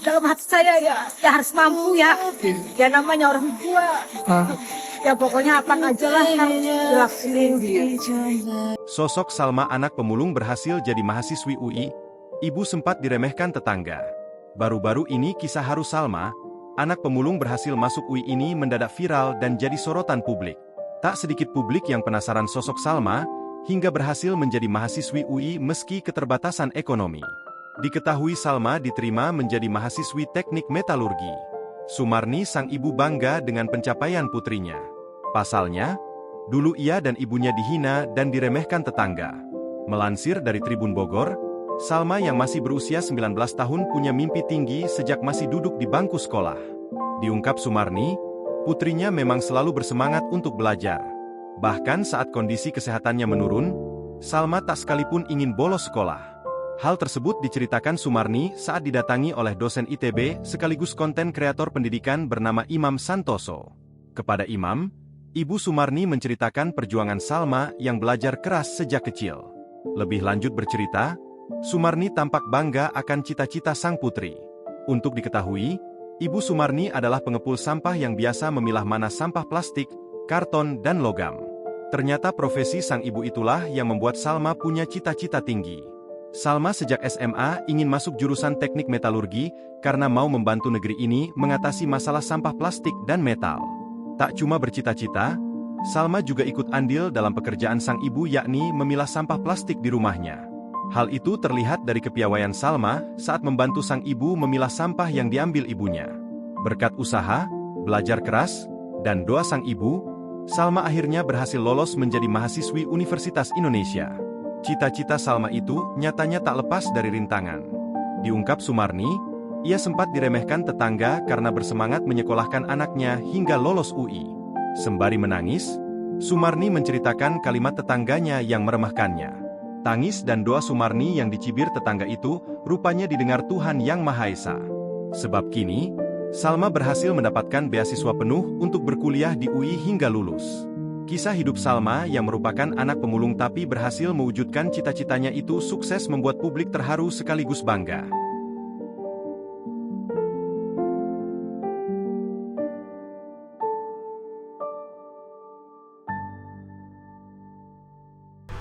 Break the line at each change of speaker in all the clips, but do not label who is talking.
dalam hati saya ya harus mampu ya. Ya namanya orang tua. Ya pokoknya apa aja lah yang dilakuin.
Sosok Salma anak pemulung berhasil jadi mahasiswi UI, ibu sempat diremehkan tetangga. Baru-baru ini kisah haru Salma, anak pemulung berhasil masuk UI ini mendadak viral dan jadi sorotan publik. Tak sedikit publik yang penasaran sosok Salma, hingga berhasil menjadi mahasiswi UI meski keterbatasan ekonomi. Diketahui Salma diterima menjadi mahasiswi teknik metalurgi. Sumarni sang ibu bangga dengan pencapaian putrinya. Pasalnya, dulu ia dan ibunya dihina dan diremehkan tetangga. Melansir dari Tribun Bogor, Salma yang masih berusia 19 tahun punya mimpi tinggi sejak masih duduk di bangku sekolah. Diungkap Sumarni, putrinya memang selalu bersemangat untuk belajar. Bahkan saat kondisi kesehatannya menurun, Salma tak sekalipun ingin bolos sekolah. Hal tersebut diceritakan Sumarni saat didatangi oleh dosen ITB sekaligus konten kreator pendidikan bernama Imam Santoso. Kepada Imam, Ibu Sumarni menceritakan perjuangan Salma yang belajar keras sejak kecil. Lebih lanjut bercerita, Sumarni tampak bangga akan cita-cita sang putri. Untuk diketahui, Ibu Sumarni adalah pengepul sampah yang biasa memilah mana sampah plastik, karton, dan logam. Ternyata profesi sang ibu itulah yang membuat Salma punya cita-cita tinggi. Salma sejak SMA ingin masuk jurusan teknik metalurgi karena mau membantu negeri ini mengatasi masalah sampah plastik dan metal. Tak cuma bercita-cita, Salma juga ikut andil dalam pekerjaan sang ibu yakni memilah sampah plastik di rumahnya. Hal itu terlihat dari kepiawaian Salma saat membantu sang ibu memilah sampah yang diambil ibunya. Berkat usaha, belajar keras, dan doa sang ibu, Salma akhirnya berhasil lolos menjadi mahasiswi Universitas Indonesia. Cita-cita Salma itu nyatanya tak lepas dari rintangan. Diungkap Sumarni, ia sempat diremehkan tetangga karena bersemangat menyekolahkan anaknya hingga lolos UI. Sembari menangis, Sumarni menceritakan kalimat tetangganya yang meremehkannya. Tangis dan doa Sumarni yang dicibir tetangga itu rupanya didengar Tuhan Yang Maha Esa. Sebab kini, Salma berhasil mendapatkan beasiswa penuh untuk berkuliah di UI hingga lulus. Kisah hidup Salma yang merupakan anak pemulung tapi berhasil mewujudkan cita-citanya itu sukses membuat publik terharu sekaligus bangga.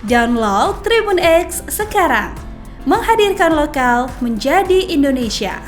Download Tribun X sekarang, menghadirkan lokal menjadi Indonesia.